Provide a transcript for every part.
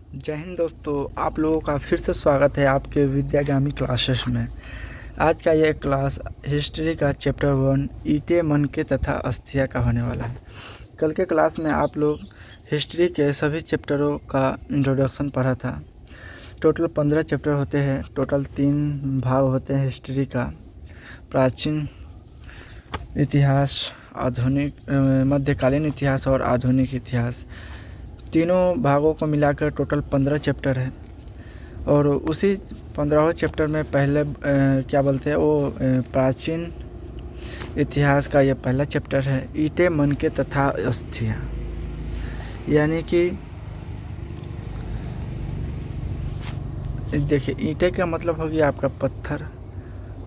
जय हिंद दोस्तों, आप लोगों का फिर से स्वागत है आपके विद्यागामी क्लासेस में। आज का यह क्लास हिस्ट्री का चैप्टर 1 ईंटें, मनके तथा अस्थियां का होने वाला है। कल के क्लास में आप लोग हिस्ट्री के सभी चैप्टरों का इंट्रोडक्शन पढ़ा था। टोटल 15 चैप्टर होते हैं। टोटल 3 भाग होते हैं हिस्ट्री का: प्राचीन इतिहास, आधुनिक मध्यकालीन इतिहास और आधुनिक इतिहास। तीनों भागों को मिलाकर टोटल 15 चैप्टर है। और उसी 15वें चैप्टर में पहले क्या बोलते हैं वो प्राचीन इतिहास का यह पहला चैप्टर है, ईंटें, मनके तथा अस्थियां। यानी कि देखिए, ईंटें का मतलब हो गया आपका पत्थर,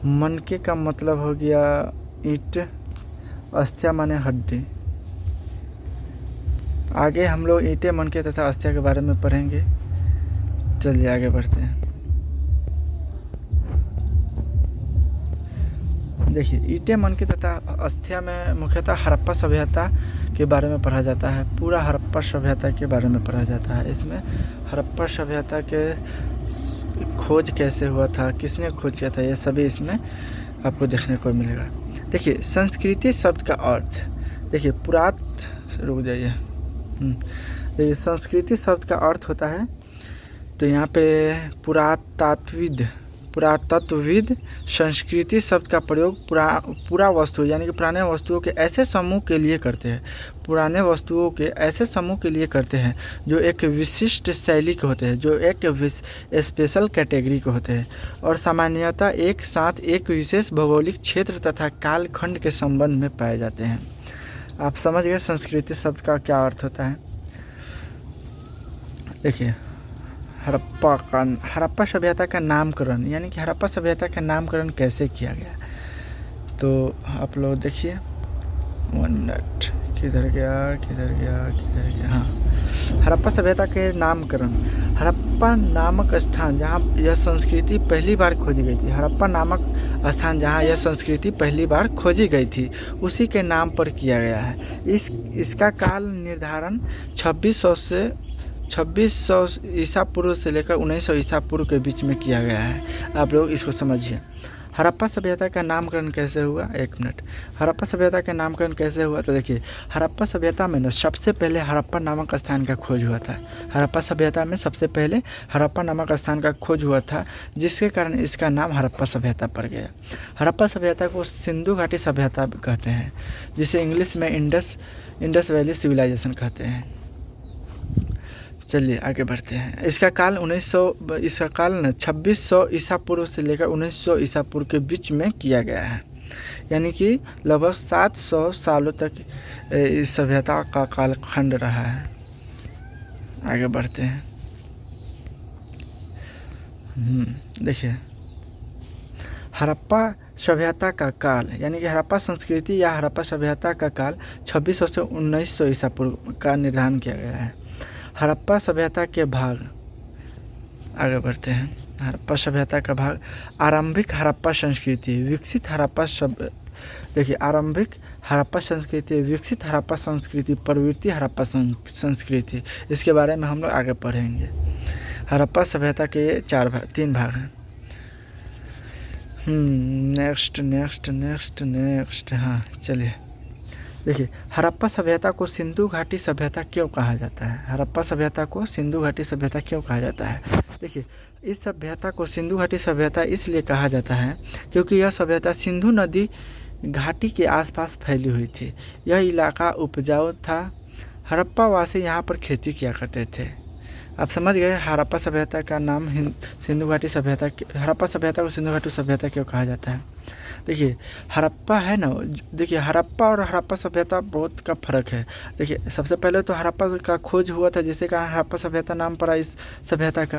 मनके का मतलब हो गया ईंट, अस्थियां माने हड्डी। आगे हम लोग ईंटें, मनके तथा अस्थियां के बारे में पढ़ेंगे। चलिए आगे बढ़ते हैं। देखिए, ईंटें, मनके तथा अस्थियां में मुख्यतः हड़प्पा सभ्यता के बारे में पढ़ा जाता है। पूरा हड़प्पा सभ्यता के बारे में पढ़ा जाता है। इसमें हड़प्पा सभ्यता के खोज कैसे हुआ था, किसने खोज किया था, ये सभी इसमें आपको देखने को मिलेगा। देखिए, संस्कृति शब्द का अर्थ, देखिए रुक जाइए। देखिए, संस्कृति शब्द का अर्थ होता है, तो यहाँ पे पुरातत्वविद संस्कृति शब्द का प्रयोग पूरा वस्तु यानी कि पुराने वस्तुओं के ऐसे समूह के लिए करते हैं। पुराने वस्तुओं के ऐसे समूह के लिए करते हैं जो एक विशिष्ट शैली के होते हैं, जो एक स्पेशल कैटेगरी के होते हैं और सामान्यतः एक साथ एक विशेष भौगोलिक क्षेत्र तथा कालखंड के संबंध में पाए जाते हैं। आप समझ गए संस्कृति शब्द का क्या अर्थ होता है। देखिए, हड़प्पा सभ्यता का नामकरण, यानी कि हड़प्पा सभ्यता का नामकरण कैसे किया गया, तो आप लोग देखिए। 1 मिनट, किधर गया। हाँ, हड़प्पा सभ्यता के नामकरण। हड़प्पा नामक स्थान जहाँ यह संस्कृति पहली बार खोजी गई थी, हड़प्पा नामक स्थान जहाँ यह संस्कृति पहली बार खोजी गई थी, उसी के नाम पर किया गया है। इसका काल निर्धारण 2600 ईसा पूर्व से लेकर 1900 ईसा पूर्व के बीच में किया गया है। आप लोग इसको समझिए। हड़प्पा सभ्यता का नामकरण कैसे हुआ, 1 मिनट। हड़प्पा सभ्यता का नामकरण कैसे हुआ, तो देखिए, हड़प्पा सभ्यता में सबसे पहले हड़प्पा नामक स्थान का खोज हुआ था। हड़प्पा सभ्यता में सबसे पहले हड़प्पा नामक स्थान का खोज हुआ था, जिसके कारण इसका नाम हड़प्पा सभ्यता पड़ गया। हड़प्पा सभ्यता को सिंधु घाटी सभ्यता कहते हैं, जिसे इंग्लिश में इंडस वैली सिविलाइजेशन कहते हैं। चलिए आगे बढ़ते हैं। इसका काल 2600 ईसा पूर्व से लेकर 1900 ईसा पूर्व के बीच में किया गया है, यानी कि लगभग 700 सालों तक इस सभ्यता का कालखंड रहा है। आगे बढ़ते हैं। देखिए, हड़प्पा सभ्यता का काल, यानी कि हड़प्पा संस्कृति या हड़प्पा सभ्यता का काल 2600 से 1900 ईसा पूर्व का निर्धारण किया गया है। हड़प्पा सभ्यता के भाग, आगे बढ़ते हैं। हड़प्पा सभ्यता का भाग: आरंभिक हड़प्पा संस्कृति, विकसित हड़प्पा देखिए, आरंभिक हड़प्पा संस्कृति, विकसित हड़प्पा संस्कृति, प्रवृत्ति हड़प्पा संस्कृति। इसके बारे में हम लोग आगे पढ़ेंगे। हड़प्पा सभ्यता के 3 भाग हैं। नेक्स्ट। हाँ, चलिए। देखिए, हड़प्पा सभ्यता को सिंधु घाटी सभ्यता क्यों कहा जाता है? हड़प्पा सभ्यता को सिंधु घाटी सभ्यता क्यों कहा जाता है? देखिए, इस सभ्यता को सिंधु घाटी सभ्यता इसलिए कहा जाता है क्योंकि यह सभ्यता सिंधु नदी घाटी के आसपास फैली हुई थी। यह इलाका उपजाऊ था। हड़प्पा वासी यहाँ पर खेती किया करते थे। आप समझ गए हड़प्पा सभ्यता का नाम सिंधु घाटी सभ्यता, हड़प्पा सभ्यता को सिंधु घाटी सभ्यता क्यों कहा जाता है? देखिए, हड़प्पा है ना, देखिए हड़प्पा और हड़प्पा सभ्यता बहुत का फ़र्क है। देखिए, सबसे पहले तो हड़प्पा का खोज हुआ था, जिससे कहा हड़प्पा सभ्यता नाम पड़ा इस सभ्यता का।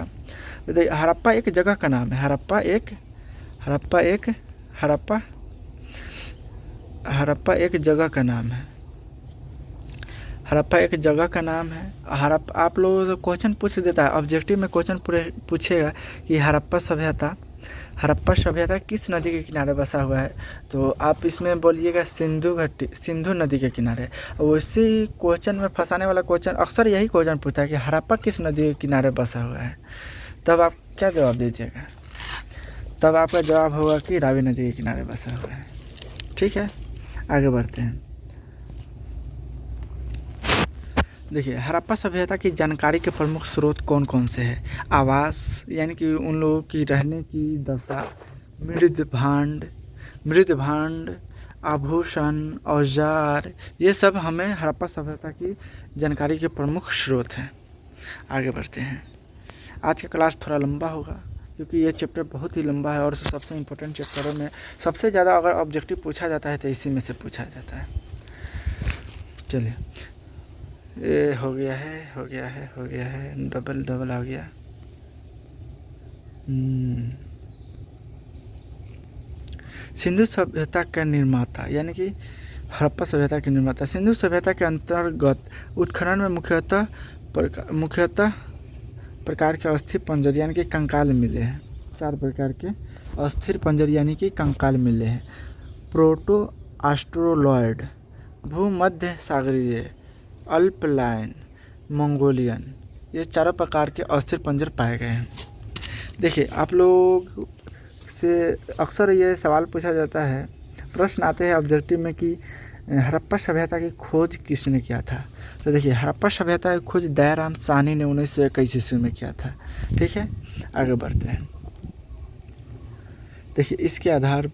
देखिए, हड़प्पा एक जगह का नाम है। हड़प्पा एक जगह का नाम है। हड़प्पा एक जगह का नाम है। आप लोगों से क्वेश्चन पूछ देता है, ऑब्जेक्टिव में क्वेश्चन पूछेगा कि हड़प्पा सभ्यता हड़प्पा सभ्यता किस नदी के किनारे बसा हुआ है? तो आप इसमें बोलिएगा सिंधु नदी के किनारे। उसी क्वेश्चन में फंसाने वाला क्वेश्चन, अक्सर यही क्वेश्चन पूछता है कि हड़प्पा किस नदी के किनारे बसा हुआ है। तब आप क्या जवाब दीजिएगा? तब आपका जवाब होगा कि रावी नदी के किनारे बसा हुआ है। ठीक है, आगे बढ़ते हैं। देखिए, हड़प्पा सभ्यता की जानकारी के प्रमुख स्रोत कौन कौन से हैं? आवास, यानी कि उन लोगों की रहने की दशा, मृद भांड, आभूषण, औजार, ये सब हमें हड़प्पा सभ्यता की जानकारी के प्रमुख स्रोत हैं। आगे बढ़ते हैं। आज का क्लास थोड़ा लंबा होगा क्योंकि ये चैप्टर बहुत ही लंबा है और सबसे इम्पोर्टेंट चैप्टरों में सबसे ज़्यादा अगर ऑब्जेक्टिव पूछा जाता है तो इसी में से पूछा जाता है। चलिए, ये हो गया है, डबल आ गया। सिंधु सभ्यता का निर्माता, यानी कि हड़प्पा सभ्यता के निर्माता। सिंधु सभ्यता के अंतर्गत उत्खनन में मुख्यतः प्रकार के अस्थिर पंजर यानी कि कंकाल मिले हैं। 4 प्रकार के अस्थिर पंजर यानी कि कंकाल मिले हैं। प्रोटो ऑस्ट्रोलॉयड, भूमध्य सागरीय, अल्पलाइन, मंगोलियन, ये 4 प्रकार के अस्थिर पंजर पाए गए हैं। देखिए, आप लोग से अक्सर ये सवाल पूछा जाता है, प्रश्न आते हैं ऑब्जेक्टिव में कि हड़प्पा सभ्यता की खोज किसने किया था? तो देखिए, हड़प्पा सभ्यता की खोज दयाराम साहनी ने 1921 ईस्वी में किया था। ठीक है, आगे बढ़ते हैं। देखिए, इसके आधार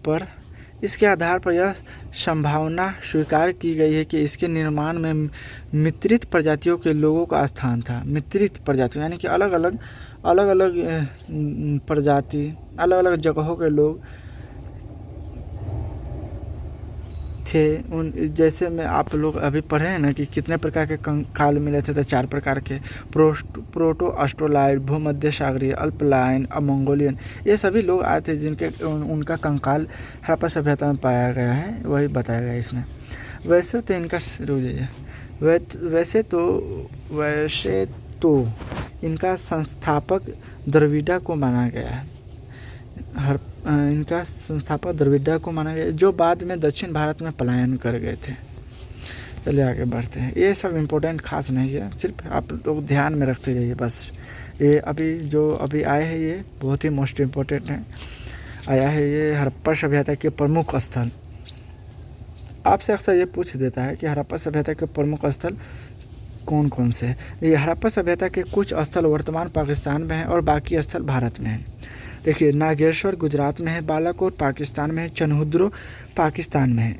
पर यह संभावना स्वीकार की गई है कि इसके निर्माण में मिश्रित प्रजातियों के लोगों का स्थान था। मिश्रित प्रजातियों यानी कि अलग अलग प्रजाति, अलग अलग जगहों के लोग थे। उन जैसे में आप लोग अभी पढ़े हैं ना कि कितने प्रकार के कंकाल मिले थे, तो 4 प्रकार के। प्रोटो ऑस्ट्रोलॉयड, भूमध्य सागरीय, अल्पलाइन और मंगोलियन, ये सभी लोग आए थे जिनके उनका कंकाल हड़प्पा सभ्यता में पाया गया है, वही बताया गया इसमें। वैसे तो इनका संस्थापक द्रविड़ा को माना गया है। इनका संस्थापक द्रविड़ा को माना गया, जो बाद में दक्षिण भारत में पलायन कर गए थे। चलिए आगे बढ़ते हैं। ये सब इम्पोर्टेंट खास नहीं है, सिर्फ आप लोग ध्यान में रखते रहिए बस। ये अभी आए हैं ये बहुत ही मोस्ट इम्पोर्टेंट है। आया है ये हड़प्पा सभ्यता के प्रमुख स्थल। आपसे अक्सर ये पूछ देता है कि हड़प्पा सभ्यता के प्रमुख स्थल कौन कौन से हैं। ये हड़प्पा सभ्यता के कुछ स्थल वर्तमान पाकिस्तान में हैं और बाकी स्थल भारत में हैं। देखिए, नागेश्वर गुजरात में है, बालाकोट पाकिस्तान में है, चनहुद्रो पाकिस्तान में है,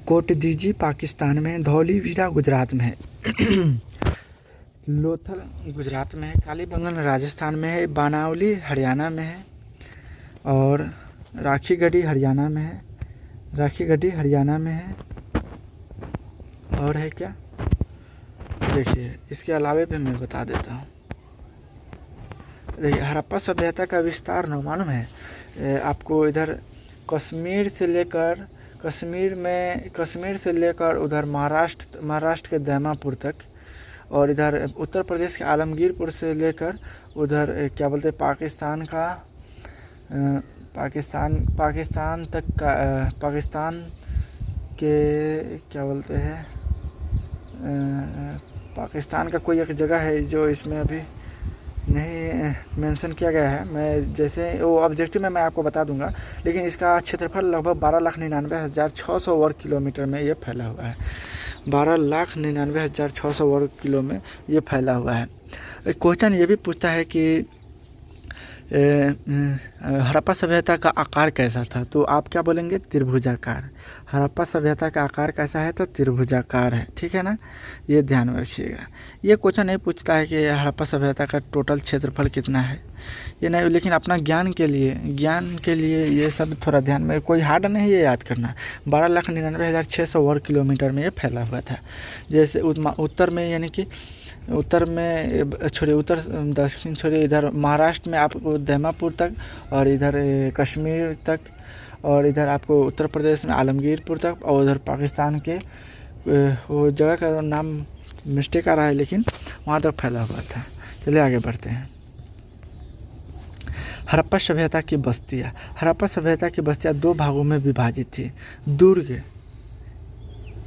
कोटदीजी पाकिस्तान में है, धौलीवीरा गुजरात में है, लोथल गुजरात में है, कालीबंगन राजस्थान में है, बानावली हरियाणा में है और राखीगढ़ी हरियाणा में है। और है क्या? देखिए, इसके अलावे भी मैं बता देता हूँ। देखिए, हड़प्पा सभ्यता का विस्तार न मालूम है आपको। इधर कश्मीर से लेकर उधर महाराष्ट्र के दीमापुर तक, और इधर उत्तर प्रदेश के आलमगीरपुर से लेकर उधर क्या बोलते हैं पाकिस्तान तक का, पाकिस्तान के क्या बोलते हैं पाकिस्तान का कोई एक जगह है जो इसमें अभी नहीं मेंशन किया गया है। मैं जैसे वो ऑब्जेक्टिव में मैं आपको बता दूंगा, लेकिन इसका क्षेत्रफल लगभग 12,99,600 वर्ग किलोमीटर में ये फैला हुआ है। 12,99,600 वर्ग किलो में ये फैला हुआ है। क्वेश्चन ये भी पूछता है कि हड़प्पा सभ्यता का आकार कैसा था? तो आप क्या बोलेंगे? त्रिभुजाकार। हड़प्पा सभ्यता का आकार कैसा है? तो त्रिभुजाकार है। ठीक है ना, ये ध्यान में रखिएगा। ये क्वेश्चन नहीं पूछता है कि हड़प्पा सभ्यता का टोटल क्षेत्रफल कितना है, ये नहीं, लेकिन अपना ज्ञान के लिए ये सब थोड़ा ध्यान में, कोई हार्ड नहीं है ये याद करना। 12,99,600 वर्ग किलोमीटर में ये फैला हुआ था। जैसे उत्तर में, यानी कि उत्तर में छोड़िए, उत्तर दक्षिण छोड़िए, इधर महाराष्ट्र में आपको दीमापुर तक, और इधर कश्मीर तक, और इधर आपको उत्तर प्रदेश में आलमगीरपुर तक, और उधर पाकिस्तान के वो जगह का नाम मिस्टेक आ रहा है, लेकिन वहाँ तक फैला हुआ था। चलिए आगे बढ़ते हैं। हड़प्पा सभ्यता की बस्तियाँ। हड़प्पा सभ्यता की बस्तियाँ दो भागों में विभाजित थी। दुर्ग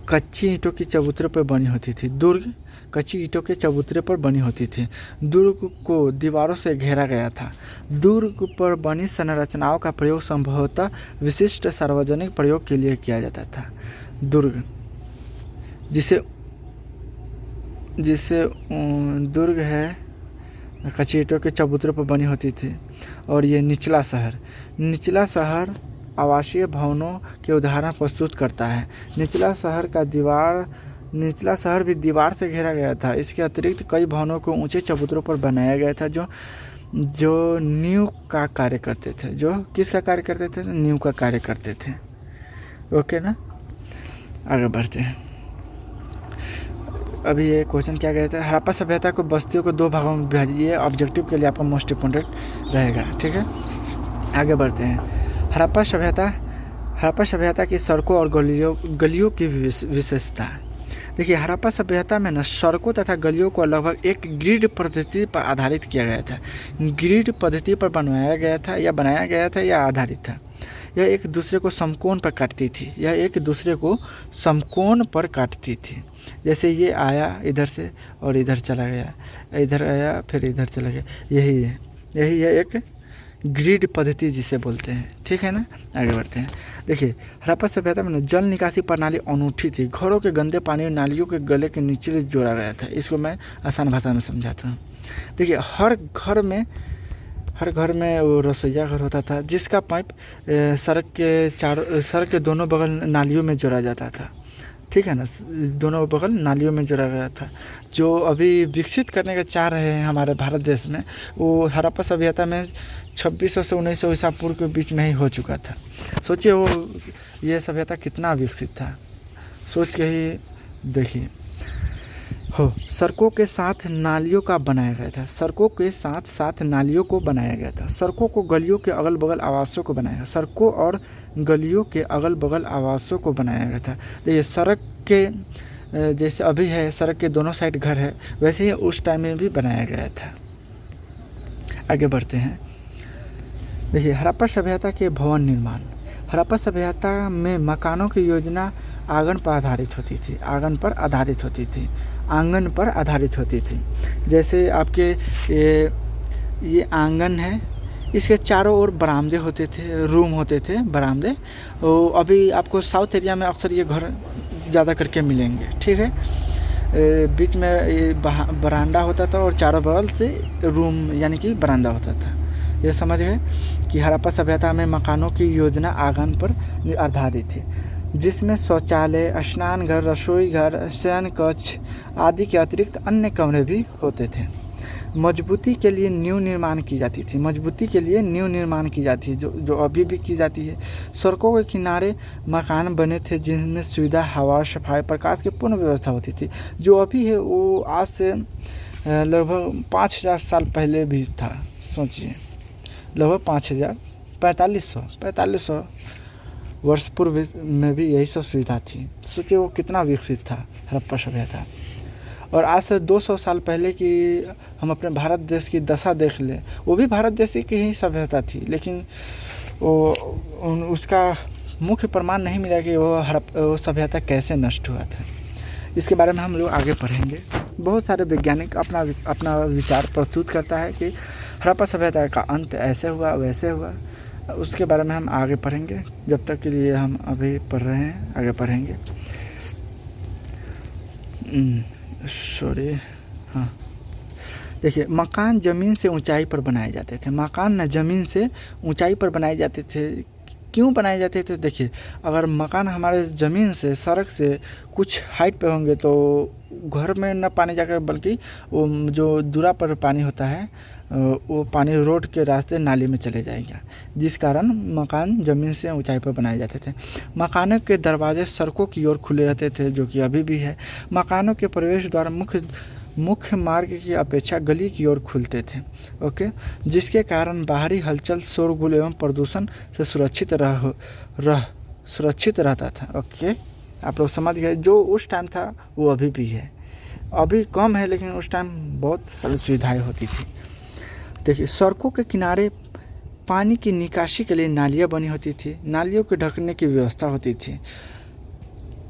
कच्ची ईंटों की चबूतरे पर बनी होती थी। दुर्ग कच्ची ईंटों के चबूतरे पर बनी होती थी। दुर्ग को दीवारों से घेरा गया था। दुर्ग पर बनी संरचनाओं का प्रयोग संभवतः विशिष्ट सार्वजनिक प्रयोग के लिए किया जाता था। दुर्ग जिसे दुर्ग है कच्ची ईंटों के चबूतरे पर बनी होती थी। और ये निचला शहर आवासीय भवनों के उदाहरण प्रस्तुत करता है। निचला शहर भी दीवार से घेरा गया था। इसके अतिरिक्त कई भवनों को ऊंचे चबूतरों पर बनाया गया था जो नींव का कार्य करते थे। जो किसका कार्य करते थे? नींव का कार्य करते थे। ओके ना, आगे बढ़ते हैं। अभी ये क्वेश्चन क्या कहता है? हड़प्पा सभ्यता को बस्तियों को दो भागों में विभाजिए। ऑब्जेक्टिव के लिए आपका मोस्ट इम्पोर्टेंट रहेगा। ठीक है, आगे बढ़ते हैं। हड़प्पा सभ्यता की सड़कों और गलियों की विशेषता। देखिए, हड़प्पा सभ्यता में सड़कों तथा गलियों को लगभग एक ग्रिड पद्धति पर आधारित किया गया था। ग्रिड पद्धति पर बनाया गया था या आधारित था। यह एक दूसरे को समकोण पर काटती थी। जैसे ये आया इधर से और इधर चला गया, इधर आया फिर इधर चला गया। यही है एक ग्रिड पद्धति जिसे बोलते हैं। ठीक है ना, आगे बढ़ते हैं। देखिए, हड़प्पा सभ्यता में जल निकासी प्रणाली अनूठी थी। घरों के गंदे पानी नालियों के गले के नीचे जोड़ा गया था। इसको मैं आसान भाषा में समझाता हूँ। देखिए, हर घर में वो रसोईया घर होता था जिसका पाइप सड़क के दोनों बगल नालियों में जोड़ा जाता था। ठीक है ना, दोनों बगल नालियों में जोड़ा गया था। जो अभी विकसित करने का चाह रहे हैं हमारे भारत देश में, वो हड़प्पा सभ्यता में 2600 से 1900 ईसा पूर्व के बीच में ही हो चुका था। सोचिए ये सभ्यता कितना विकसित था, सोच के ही देखिए। सड़कों के साथ नालियों को बनाया गया था। सड़कों को गलियों के अगल बगल आवासों को बनाया गया। सड़कों और गलियों के अगल बगल आवासों को बनाया गया था। देखिए, सड़क के जैसे अभी है, सड़क के दोनों साइड घर है, वैसे ही उस टाइम में भी बनाया गया था। आगे बढ़ते हैं। देखिए, हड़प्पा सभ्यता के भवन निर्माण। हड़प्पा सभ्यता में मकानों की योजना आंगन पर आधारित होती थी। जैसे आपके ये आंगन है, इसके चारों ओर बरामदे होते थे, रूम होते थे, बरामदे। अभी आपको साउथ एरिया में अक्सर ये घर ज़्यादा करके मिलेंगे। ठीक है, बीच में बरामदा होता था और चारों बगल से रूम यानी कि बरामदा होता था। ये समझ गए कि हड़प्पा सभ्यता में मकानों की योजना आंगन पर आधारित थी, जिसमें शौचालय, स्नान घर, रसोई घर, शयन कक्ष आदि के अतिरिक्त अन्य कमरे भी होते थे। मजबूती के लिए नींव निर्माण की जाती थी। जो अभी भी की जाती है। सड़कों के किनारे मकान बने थे जिनमें सुविधा, हवा, सफाई, प्रकाश की पूर्ण व्यवस्था होती थी। जो अभी है वो आज से लगभग 5000 साल पहले भी था। सोचिए, लगभग 4500 वर्ष पूर्व में भी यही सब सुविधा थी। सोचिए वो कितना विकसित था हड़प्पा सभ्यता। और आज से 200 साल पहले की हम अपने भारत देश की दशा देख लें, वो भी भारत देश की ही सभ्यता थी, लेकिन उसका मुख्य प्रमाण नहीं मिला कि वो सभ्यता कैसे नष्ट हुआ था। इसके बारे में हम लोग आगे पढ़ेंगे। बहुत सारे वैज्ञानिक अपना विचार प्रस्तुत करता है कि हड़प्पा सभ्यता का अंत ऐसे हुआ वैसे हुआ। उसके बारे में हम आगे पढ़ेंगे। जब तक के लिए हम अभी पढ़ रहे हैं, आगे पढ़ेंगे। हाँ, देखिए, मकान ज़मीन से ऊंचाई पर बनाए जाते थे। क्यों बनाए जाते थे? देखिए, अगर मकान हमारे ज़मीन से, सड़क से कुछ हाइट पे होंगे तो घर में न पानी जाकर, बल्कि वो जो दूरा पर पानी होता है वो पानी रोड के रास्ते नाली में चले जाएगा, जिस कारण मकान ज़मीन से ऊंचाई पर बनाए जाते थे। मकानों के दरवाजे सड़कों की ओर खुले रहते थे, जो कि अभी भी है। मकानों के प्रवेश द्वार मुख्य मार्ग की अपेक्षा गली की ओर खुलते थे। ओके, जिसके कारण बाहरी हलचल, शोरगुल एवं प्रदूषण से सुरक्षित रहता था। ओके, आप लोग समझ गए। जो उस टाइम था वो अभी भी है, अभी कम है, लेकिन उस टाइम बहुत सारी सुविधाएं होती थी। देखिए, सड़कों के किनारे पानी की निकासी के लिए नालियाँ बनी होती थी, नालियों को ढकने की व्यवस्था होती थी।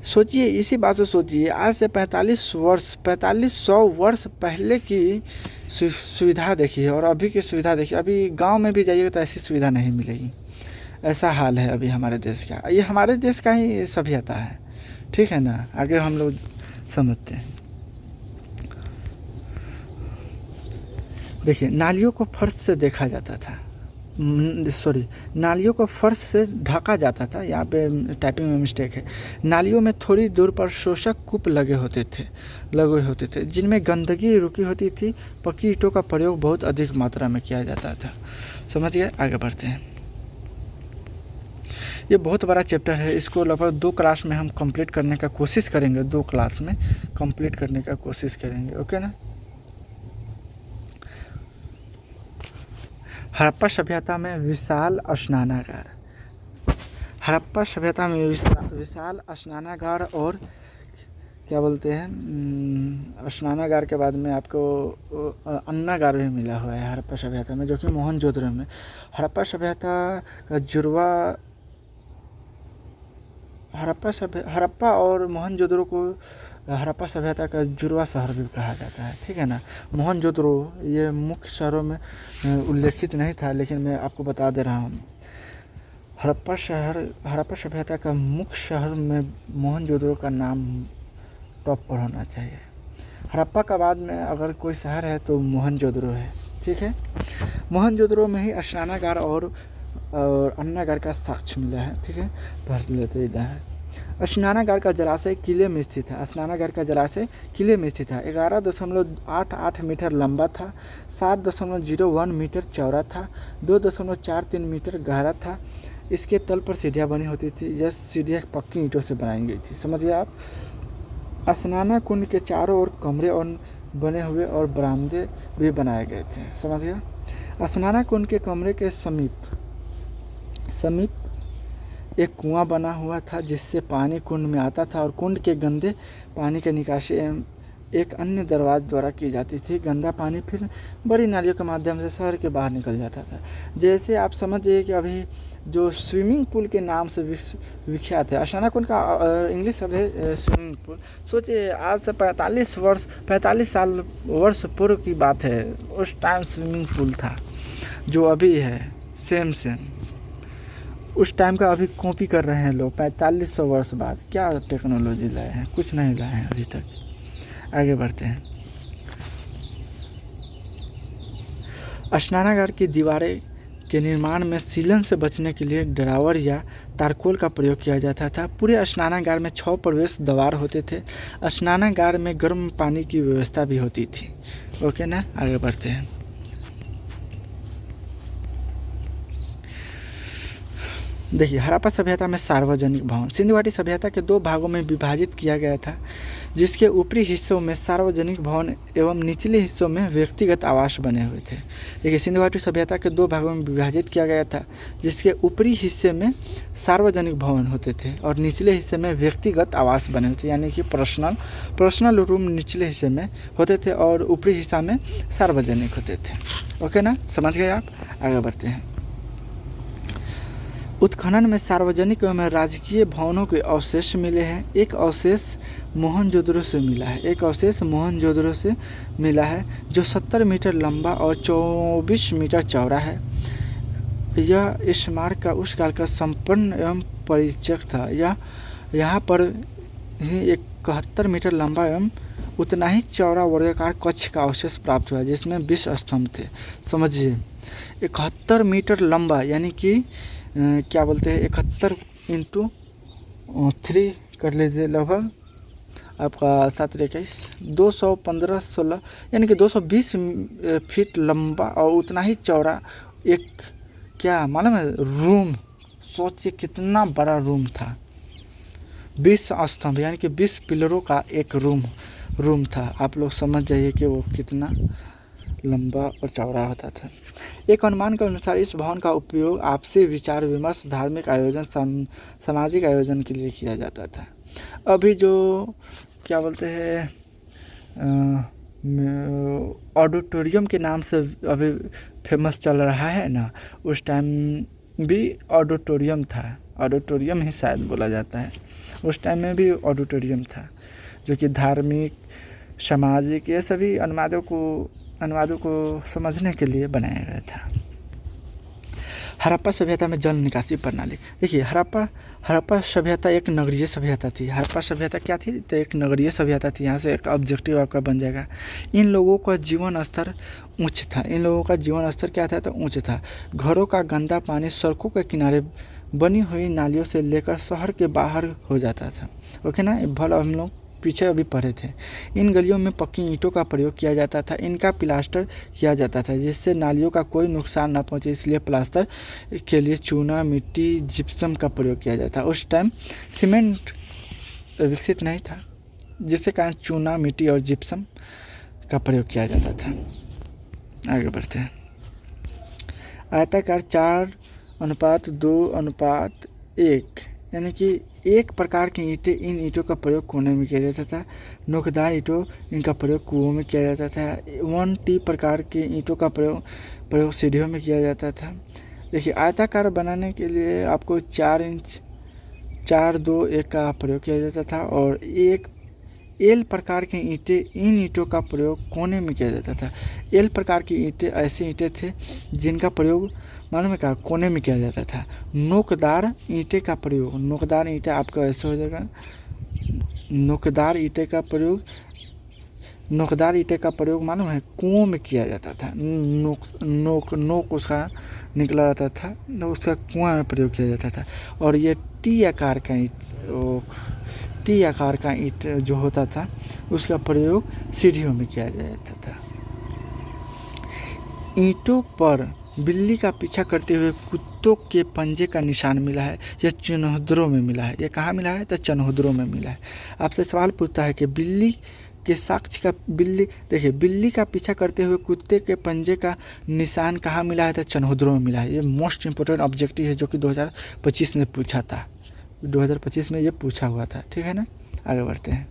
सोचिए, इसी बात से सोचिए, आज से 4500 वर्ष पहले की सुविधा देखिए और अभी की सुविधा देखिए। अभी गांव में भी जाइएगा तो ऐसी सुविधा नहीं मिलेगी। ऐसा हाल है अभी हमारे देश का। ये हमारे देश का ही सभ्यता है, ठीक है ना। आगे हम लोग समझते हैं। देखिए, नालियों को फर्श से देखा जाता था, नालियों को फर्श से ढका जाता था। यहाँ पे टाइपिंग में मिस्टेक है। नालियों में थोड़ी दूर पर शोषक कूप लगे होते थे जिनमें गंदगी रुकी होती थी। पक्की ईंटों का प्रयोग बहुत अधिक मात्रा में किया जाता था। समझ गए, आगे बढ़ते हैं। ये बहुत बड़ा चैप्टर है, इसको लगभग 2 क्लास में हम कंप्लीट करने का कोशिश करेंगे। 2 क्लास में कंप्लीट करने का कोशिश करेंगे, ओके ना। हड़प्पा सभ्यता में विशाल स्नानागार। हड़प्पा सभ्यता में विशाल स्नानागार और क्या बोलते हैं, स्नानागार के बाद में आपको अन्नागार भी मिला हुआ है हड़प्पा सभ्यता में, जो कि मोहनजोदड़ो में। हड़प्पा सभ्यता का जुड़वा, हड़प्पा और मोहनजोदड़ो को हड़प्पा सभ्यता का जुड़वा शहर भी कहा जाता है, ठीक है ना। मोहनजोदड़ो ये मुख्य शहरों में उल्लेखित नहीं था, लेकिन मैं आपको बता दे रहा हूँ। हड़प्पा सभ्यता का मुख्य शहर में मोहनजोदड़ो का नाम टॉप पर होना चाहिए। हड़प्पा का बाद में अगर कोई शहर है तो मोहनजोदड़ो है, ठीक है। मोहनजोदड़ो में ही स्नानागार और अन्नागार का साक्ष्य मिला है, ठीक है। पढ़ लेते इधर है। स्नानागार का जलाशय किले में स्थित है। स्नानागार का जलाशय किले में स्थित था। 11.88 मीटर लंबा था, 7.01 मीटर चौड़ा था, 2.43 मीटर गहरा था। इसके तल पर सीढ़ियाँ बनी होती थी। यह सीढ़ियाँ पक्की ईंटों से बनाई गई थी। समझिए आप। स्नाना कुंड के चारों ओर कमरे और बने हुए और बरामदे भी बनाए गए थे। समझ गया। स्नाना कुंड के कमरे के समीप एक कुआं बना हुआ था जिससे पानी कुंड में आता था और कुंड के गंदे पानी की निकासी एक अन्य दरवाजे द्वारा की जाती थी। गंदा पानी फिर बड़ी नालियों के माध्यम से शहर के बाहर निकल जाता था। जैसे आप समझिए कि अभी जो स्विमिंग पूल के नाम से विख्यात है, स्नाना कुंड का इंग्लिश शब्द है स्विमिंग पूल। सोचिए, आज से 45 वर्ष पूर्व की बात है। उस टाइम स्विमिंग पूल था जो अभी है, सेम उस टाइम का अभी कॉपी कर रहे हैं लोग 4500 वर्ष बाद। क्या टेक्नोलॉजी लाए हैं, कुछ नहीं लाए हैं अभी तक। आगे बढ़ते हैं। स्नानागार की दीवारें के निर्माण में सीलन से बचने के लिए ड्रावर या तारकोल का प्रयोग किया जाता था। पूरे स्नानागार में 6 प्रवेश द्वार होते थे। स्नानागार में गर्म पानी की व्यवस्था भी होती थी, ओके ना। आगे बढ़ते हैं। देखिए, हड़प्पा सभ्यता में सार्वजनिक भवन। सिंधु घाटी सभ्यता के 2 भागों में विभाजित किया गया था, जिसके ऊपरी हिस्सों में सार्वजनिक भवन एवं निचले हिस्सों में व्यक्तिगत आवास बने हुए थे। देखिए, सिंधु घाटी सभ्यता के 2 भागों में विभाजित किया गया था, जिसके ऊपरी हिस्से में सार्वजनिक भवन होते थे और निचले हिस्से में व्यक्तिगत आवास बने हुए थे, यानी कि पर्सनल रूम निचले हिस्से में होते थे और ऊपरी हिस्सा में सार्वजनिक होते थे, ओके ना। समझ गए आप। आगे बढ़ते हैं। उत्खनन में सार्वजनिक एवं राजकीय भवनों के अवशेष मिले हैं। एक अवशेष मोहनजोदड़ो से मिला है, जो 70 मीटर लंबा और 24 मीटर चौड़ा है। यह इस स्मारक का उस काल का संपन्न एवं परिचय था। यहाँ पर ही 71 मीटर लंबा एवं उतना ही चौड़ा वर्गाकार कक्ष का अवशेष प्राप्त हुआ, जिसमें 20 स्तंभ थे। समझिए, 71 मीटर लंबा, यानी कि क्या बोलते हैं, 71 × 3 कर लीजिए, लगभग आपका 7×21 215-16, यानी कि 220 फीट लंबा और उतना ही चौड़ा एक, क्या मालूम है, रूम। सोचिए कितना बड़ा रूम था। 20 स्तंभ, यानी कि 20 पिलरों का एक रूम था। आप लोग समझ जाइए कि वो कितना लंबा और चौड़ा होता था। एक अनुमान के अनुसार इस भवन का उपयोग आपसी विचार विमर्श, धार्मिक आयोजन, सामाजिक आयोजन के लिए किया जाता था। अभी जो क्या बोलते हैं ऑडिटोरियम के नाम से अभी फेमस चल रहा है ना, उस टाइम भी ऑडिटोरियम था, ऑडिटोरियम ही शायद बोला जाता है, उस टाइम में भी ऑडिटोरियम था, जो कि धार्मिक, सामाजिक, ये सभी अनुवादों को समझने के लिए बनाया गया था। हड़प्पा सभ्यता में जल निकासी प्रणाली। देखिए, हड़प्पा सभ्यता एक नगरीय सभ्यता थी। हड़प्पा सभ्यता क्या थी? तो एक नगरीय सभ्यता थी। यहाँ से एक ऑब्जेक्टिव आपका बन जाएगा। इन लोगों का जीवन स्तर उच्च था। इन लोगों का जीवन स्तर क्या था? तो उच्च था। घरों का गंदा पानी सड़कों के किनारे बनी हुई नालियों से लेकर शहर के बाहर हो जाता था। ओके ना, भला हम लोग पीछे अभी पढ़े थे। इन गलियों में पक्की ईंटों का प्रयोग किया जाता था। इनका प्लास्टर किया जाता था जिससे नालियों का कोई नुकसान न पहुंचे, इसलिए प्लास्टर के लिए चूना, मिट्टी, जिप्सम का प्रयोग किया जाता था। उस टाइम सीमेंट विकसित नहीं था, जिसके कारण चूना, मिट्टी और जिप्सम का प्रयोग किया जाता था। आगे बढ़ते हैं। आयताकार 4:2:1, यानी कि एक प्रकार की ईंटें, इन ईंटों का प्रयोग कोने में किया जाता था। नोकदार ईंटों, इनका प्रयोग कुओं में किया जाता था। 1T प्रकार की ईंटों का प्रयोग सीढ़ियों में किया जाता था। देखिए, आयताकार बनाने के लिए आपको 4:2:1 का प्रयोग किया जाता था, और एक एल प्रकार की ईंटें, इन ईंटों का प्रयोग कोने में किया जाता था। एल प्रकार की ईंटें ऐसी ईंटें थे जिनका प्रयोग मालूम है क्या? कोने में किया जाता था। नोकदार ईंटें का प्रयोग, नोकदार ईंटें आपका ऐसे हो जाएगा। नोकदार ईंटें का प्रयोग मालूम है कुओं में किया जाता था। नोक उसका निकला रहता था, तो उसका कुआं में प्रयोग किया जाता था। और ये टी आकार का ईंट जो होता था, उसका प्रयोग सीढ़ियों में किया जाता था। ईंटों पर बिल्ली का पीछा करते हुए कुत्तों के पंजे का निशान मिला है। यह चनहुद्रों में मिला है। यह कहाँ मिला है? तो चनहुद्रों में मिला है। आपसे सवाल पूछता है कि बिल्ली के साक्ष्य का देखिए, बिल्ली का पीछा करते हुए कुत्ते के पंजे का निशान कहाँ मिला है? तो चनहुद्रों में मिला है। ये मोस्ट इंपोर्टेंट ऑब्जेक्टिव है, जो कि 2025 में पूछा था। 2025 में ये पूछा हुआ था। ठीक है ना, आगे बढ़ते हैं।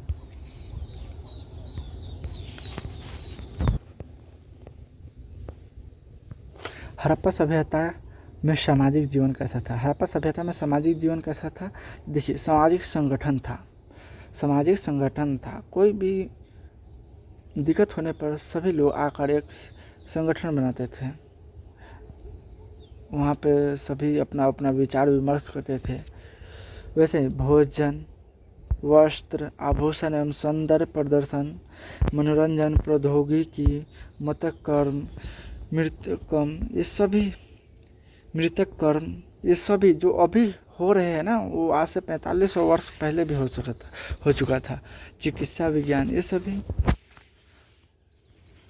हड़प्पा सभ्यता में सामाजिक जीवन कैसा था? हड़प्पा सभ्यता में सामाजिक जीवन कैसा था? देखिए, सामाजिक संगठन था। कोई भी दिक्कत होने पर सभी लोग आकर एक संगठन बनाते थे। वहाँ पे सभी अपना अपना विचार विमर्श करते थे। वैसे भोजन, वस्त्र, आभूषण एवं सौंदर्य प्रदर्शन, मनोरंजन, प्रौद्योगिकी, मतकर्म, मृतक कर्म, ये सभी जो अभी हो रहे हैं ना, वो आज से 4500 वर्ष पहले भी हो चुका था। चिकित्सा विज्ञान, ये सभी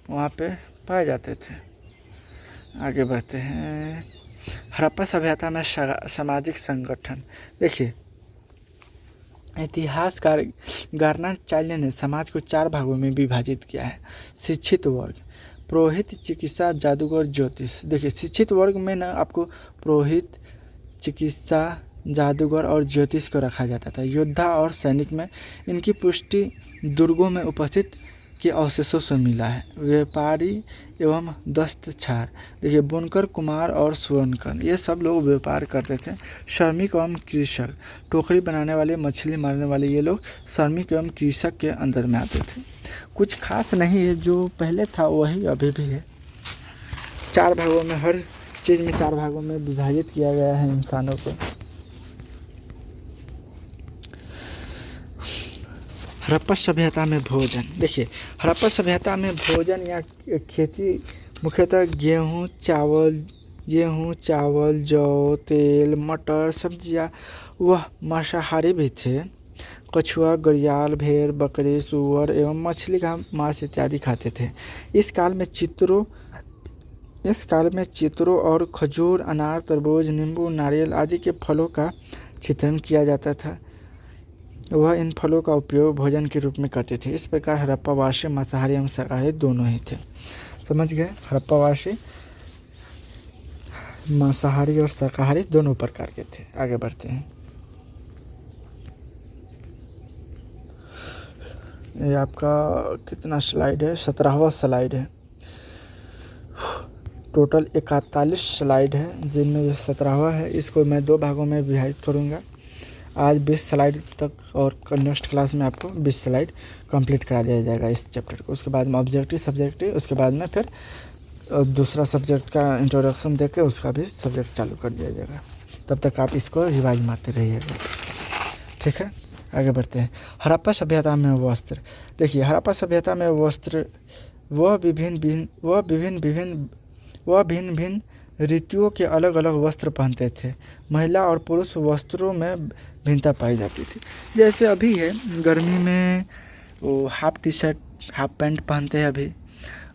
वहाँ पे पाए जाते थे। आगे बढ़ते हैं। हड़प्पा सभ्यता में सामाजिक संगठन। देखिए, इतिहासकार गार्नर चाइल्ड ने समाज को 4 भागों में विभाजित किया है। शिक्षित वर्ग, पुरोहित, चिकित्सा, जादूगर, ज्योतिष। देखिए, शिक्षित वर्ग में ना आपको पुरोहित, चिकित्सा, जादूगर और ज्योतिष को रखा जाता था। योद्धा और सैनिक में इनकी पुष्टि दुर्गों में उपस्थित के अवशेषों से मिला है। व्यापारी एवं दस्तछार, देखिए, बुनकर, कुम्हार और स्वर्णकर, ये सब लोग व्यापार करते थे। श्रमिक एवं कृषक, टोकरी बनाने वाले, मछली मारने वाले, ये लोग श्रमिक एवं कृषक के अंदर में आते थे। कुछ खास नहीं है, जो पहले था वही अभी भी है। 4 भागों में, हर चीज़ में 4 भागों में विभाजित किया गया है इंसानों को। हड़प्पा सभ्यता में भोजन। देखिए, हड़प्पा सभ्यता में भोजन या खेती मुख्यतः गेहूँ, चावल, जौ, तेल, मटर, सब्जियाँ व मांसाहारी भी थे। कछुआ, घड़ियाल, भेड़, बकरी, सूअर एवं मछली का मांस इत्यादि खाते थे। इस काल में चित्रों और खजूर, अनार, तरबूज, नींबू, नारियल आदि के फलों का चित्रण किया जाता था। वह इन फलों का उपयोग भोजन के रूप में करते थे। इस प्रकार हड़प्पावासी मांसाहारी एवं शाकाहारी दोनों ही थे। समझ गए? हड़प्पावासी मांसाहारी और शाकाहारी दोनों प्रकार के थे। आगे बढ़ते हैं। ये आपका कितना स्लाइड है, 17वां स्लाइड है। टोटल 41 स्लाइड है, जिनमें ये 17वां है। इसको मैं 2 भागों में विभाजित करूँगा। आज 20 स्लाइड तक, और नेक्स्ट क्लास में आपको 20 स्लाइड कंप्लीट करा दिया जाएगा इस चैप्टर को। उसके बाद में ऑब्जेक्टिव सब्जेक्टिव, उसके बाद में फिर दूसरा सब्जेक्ट का इंट्रोडक्शन देके उसका भी सब्जेक्ट चालू कर दिया जाएगा। तब तक आप इसको रिवाइज मारते रहिएगा, ठीक है। आगे बढ़ते हैं। हड़प्पा सभ्यता में वस्त्र। देखिए, हड़प्पा सभ्यता में वस्त्र वह भिन्न भिन्न ऋतुओं के अलग अलग वस्त्र पहनते थे। महिला और पुरुष वस्त्रों में भिन्नता पाई जाती थी। जैसे अभी है, गर्मी में वो half T shirt half pant पहनते हैं अभी,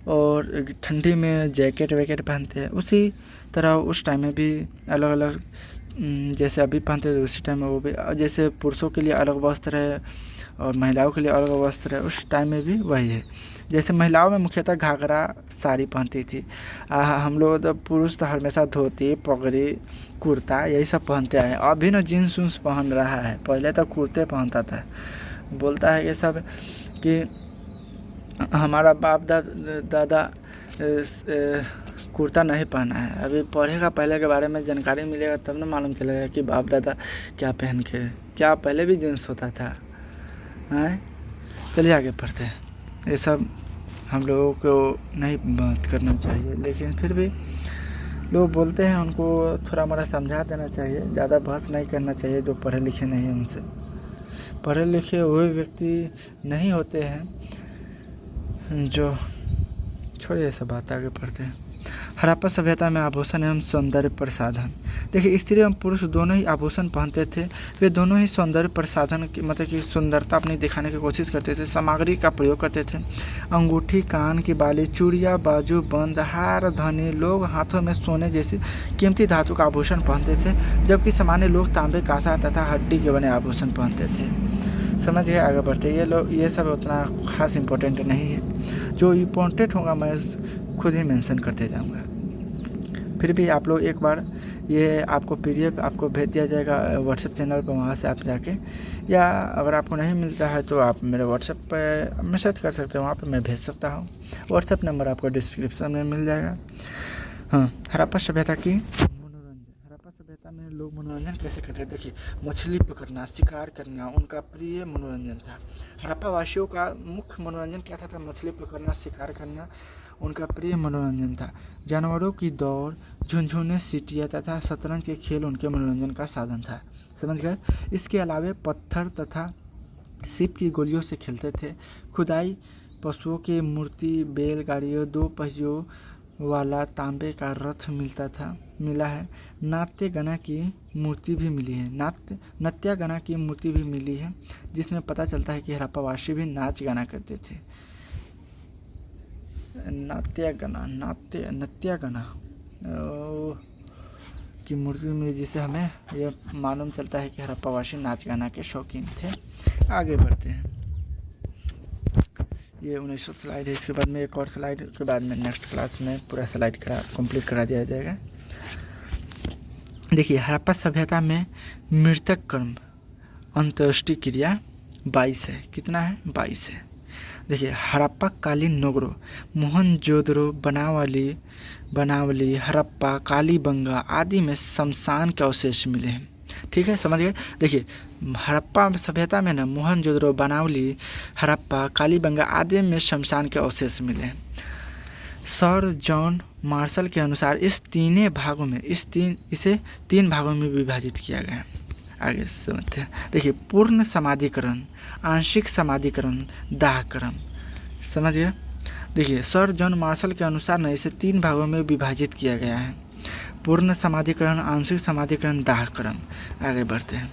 और ठंडी में जैकेट वैकेट पहनते हैं। उसी तरह उस टाइम में भी अलग अलग जैसे अभी पहनते थे उसी टाइम में वो भी, जैसे पुरुषों के लिए अलग वस्त्र है और महिलाओं के लिए अलग वस्त्र है, उस टाइम में भी वही है। जैसे महिलाओं में मुख्यतः घाघरा साड़ी पहनती थी। हम लोग तो पुरुष तो हमेशा धोती पगड़ी कुर्ता यही सब पहनते आए। अभी ना जीन्स उन्स पहन रहा है, पहले तो कुर्ते पहनता था। बोलता है ये सब कि हमारा बाप दादा कुर्ता नहीं पहना है। अभी पढ़ेगा, पहले के बारे में जानकारी मिलेगा तब ना मालूम चलेगा कि बाप दादा क्या पहन के, क्या पहले भी जींस होता था। हैं, चलिए आगे पढ़ते हैं। ये सब हम लोगों को नहीं बात करना चाहिए, लेकिन फिर भी लोग बोलते हैं, उनको थोड़ा मोड़ा समझा देना चाहिए। ज़्यादा बहस नहीं करना चाहिए। जो पढ़े लिखे नहीं हैं उनसे, पढ़े लिखे हुए व्यक्ति नहीं होते हैं जो, छोड़िए सब बात, आगे पढ़ते हैं। हड़प्पा सभ्यता में आभूषण एवं सौंदर्य प्रसाधन। देखिए, स्त्री एवं पुरुष दोनों ही आभूषण पहनते थे। वे दोनों ही सौंदर्य प्रसाधन की मतलब कि सुंदरता अपनी दिखाने की कोशिश करते थे। सामग्री का प्रयोग करते थे। अंगूठी, कान की बाली, चूड़ियाँ, बाजू बंद, हार, धनी। लोग हाथों में सोने जैसी कीमती धातु का आभूषण पहनते थे, जबकि सामान्य लोग तांबे, कांसा तथा हड्डी के बने आभूषण पहनते थे। समझ गए, आगे बढ़ते। ये सब उतना खास इम्पोर्टेंट नहीं है। जो इम्पोर्टेंट होगा मैं खुद ही मेंशन करते जाऊंगा। फिर भी आप लोग एक बार, ये आपको PDF आपको भेज दिया जाएगा व्हाट्सएप चैनल पर, वहाँ से आप जाके, या अगर आपको नहीं मिलता है तो आप मेरे व्हाट्सएप पर मैसेज कर सकते हो, वहाँ पे मैं भेज सकता हूँ। व्हाट्सएप नंबर आपको डिस्क्रिप्शन में मिल जाएगा। हाँ, हड़प्पा सभ्यता की मनोरंजन। हड़प्पा सभ्यता में लोग मनोरंजन कैसे करते हैं? देखिए, मछली पकड़ना, शिकार करना उनका प्रिय मनोरंजन था। हड़प्पा वासियों का मुख्य मनोरंजन क्या था? मछली पकड़ना, शिकार करना उनका प्रिय मनोरंजन था। जानवरों की दौड़, झुनझुने, सीटियाँ तथा शतरंज के खेल उनके मनोरंजन का साधन था। समझ गए। इसके अलावा पत्थर तथा सीप की गोलियों से खेलते थे। खुदाई, पशुओं की मूर्ति, बैलगाड़ियों, 2 पहियों वाला तांबे का रथ मिला है। नाट्यगणा की मूर्ति भी मिली है। नृत्यगणा की मूर्ति भी मिली है, जिसमें पता चलता है कि हड़प्पावासी भी नाच गाना करते थे। नृत्यगणा की मूर्ति में, जिसे हमें यह मालूम चलता है कि हड़प्पावासी नाच गाना के शौकीन थे। आगे बढ़ते हैं। ये 1900 स्लाइड है। इसके बाद में एक और स्लाइड के बाद में नेक्स्ट क्लास में पूरा स्लाइड कंप्लीट करा दिया जाएगा। देखिए, हड़प्पा सभ्यता में मृतक कर्म अंत्येष्टि क्रिया 22 है। कितना है? 22 है। देखिए, हड़प्पा कालीन नगरों मोहनजोदड़ो, बनावली, हड़प्पा, कालीबंगा आदि में शमशान के अवशेष मिले हैं। ठीक है, समझ गए। देखिए, हड़प्पा सभ्यता में ना मोहनजोदड़ो, बनावली, हड़प्पा, कालीबंगा आदि में शमशान के अवशेष मिले हैं। सर जॉन मार्शल के अनुसार इसे 3 भागों में विभाजित किया गया है। आगे समझते हैं। देखिए, पूर्ण समाधिकरण, आंशिक समाधिकरण, दाहकर्म। समझ गया। देखिए, सर जॉन मार्शल के अनुसार ना इसे 3 भागों में विभाजित किया गया है। पूर्ण समाधिकरण, आंशिक समाधिकरण, दाहकर्म। आगे बढ़ते हैं।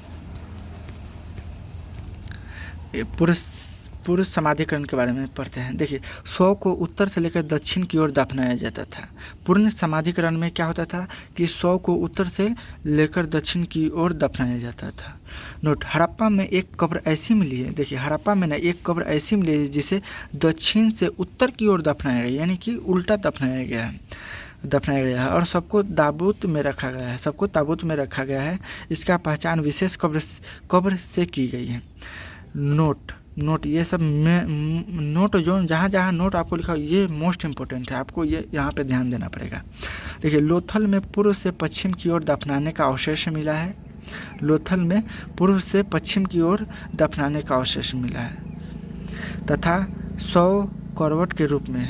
पूर्ण समाधिकरण के बारे में पढ़ते हैं। देखिए, शव को उत्तर से लेकर दक्षिण की ओर दफनाया जाता था। पूर्ण समाधिकरण में क्या होता था कि शव को उत्तर से लेकर दक्षिण की ओर दफनाया जाता था। नोट, हड़प्पा में एक कब्र ऐसी मिली है। देखिए, हड़प्पा में ना एक कब्र ऐसी मिली है जिसे दक्षिण से उत्तर की ओर दफनाया गया, यानी कि उल्टा दफनाया गया है और सबको ताबूत में रखा गया है। इसका पहचान विशेष कब्र से की गई है। नोट, नोट, ये सब में नोट जो जहाँ जहाँ नोट आपको लिखा हो ये मोस्ट इम्पोर्टेंट है, आपको ये यहाँ पे ध्यान देना पड़ेगा। देखिए, लोथल में पूर्व से पश्चिम की ओर दफनाने का अवशेष मिला है। लोथल में पूर्व से पश्चिम की ओर दफनाने का अवशेष मिला है तथा 100 करवट के रूप में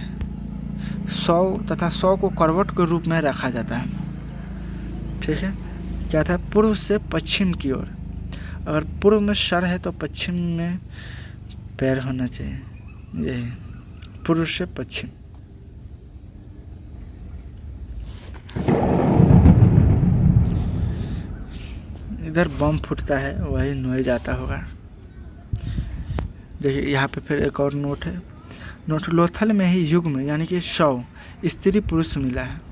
100 को करवट के रूप में रखा जाता है। ठीक है, क्या था? पूर्व से पश्चिम की ओर। अगर पूर्व में सर है तो पश्चिम में पैर होना चाहिए। ये पूर्व से पश्चिम। इधर बम फूटता है, वही नॉइज आता होगा। देखिए, यहाँ पे फिर एक और नोट है। नोट, लोथल में ही युग्म यानी कि 100 स्त्री पुरुष मिला है।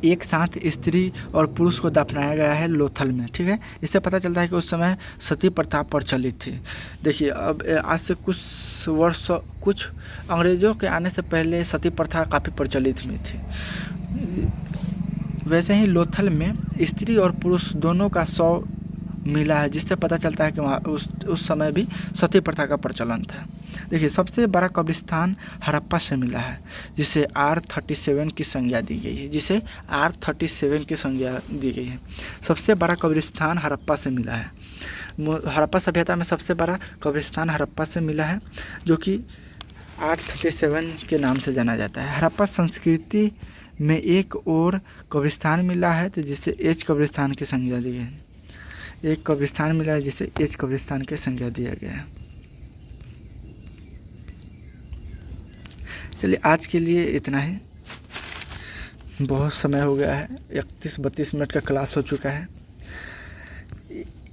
एक साथ स्त्री और पुरुष को दफनाया गया है लोथल में। ठीक है, इससे पता चलता है कि उस समय सती प्रथा प्रचलित थी। देखिए, अब आज से कुछ अंग्रेज़ों के आने से पहले सती प्रथा काफ़ी प्रचलित में थी। वैसे ही लोथल में स्त्री और पुरुष दोनों का 100 मिला है, जिससे पता चलता है कि वहाँ उस समय भी सती प्रथा का प्रचलन था। देखिए, सबसे बड़ा कब्रिस्तान हड़प्पा से मिला है, जिसे R37 की संज्ञा दी गई है। सबसे बड़ा कब्रिस्तान हड़प्पा से मिला है। हड़प्पा सभ्यता में सबसे बड़ा कब्रिस्तान हड़प्पा से मिला है, जो कि R37 के नाम से जाना जाता है। हड़प्पा संस्कृति में एक और कब्रिस्तान मिला है, तो जिसे एच कब्रिस्तान की संज्ञा दी गई है। एक कब्रिस्तान मिला है जिसे एच कब्रिस्तान की संज्ञा दिया गया है। चलिए, आज के लिए इतना ही। बहुत समय हो गया है, 31-32 मिनट का क्लास हो चुका है।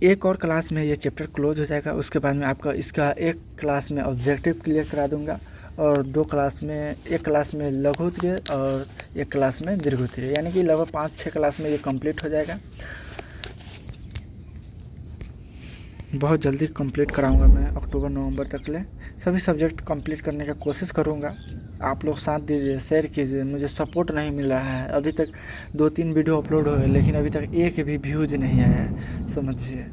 एक और क्लास में ये चैप्टर क्लोज हो जाएगा। उसके बाद में आपका इसका एक क्लास में ऑब्जेक्टिव क्लियर करा दूंगा और एक क्लास में लघु त्रिय और एक क्लास में दीर्घ त्रिय, यानी कि लगभग 5-6 क्लास में ये कंप्लीट हो जाएगा। बहुत जल्दी कंप्लीट कराऊंगा मैं, अक्टूबर-नवंबर तक ले सभी सब्जेक्ट कंप्लीट करने का कोशिश करूंगा। आप लोग साथ दीजिए, शेयर कीजिए। मुझे सपोर्ट नहीं मिला है। अभी तक 2-3 वीडियो अपलोड हो गए, लेकिन अभी तक एक भी व्यूज नहीं आया है। समझिए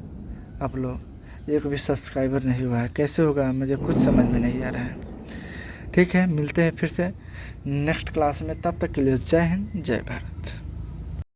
आप लोग, एक भी सब्सक्राइबर नहीं हुआ है। कैसे होगा मुझे कुछ समझ में नहीं आ रहा है। ठीक है, मिलते हैं फिर से नेक्स्ट क्लास में। तब तक के लिए जय हिंद, जय भारत।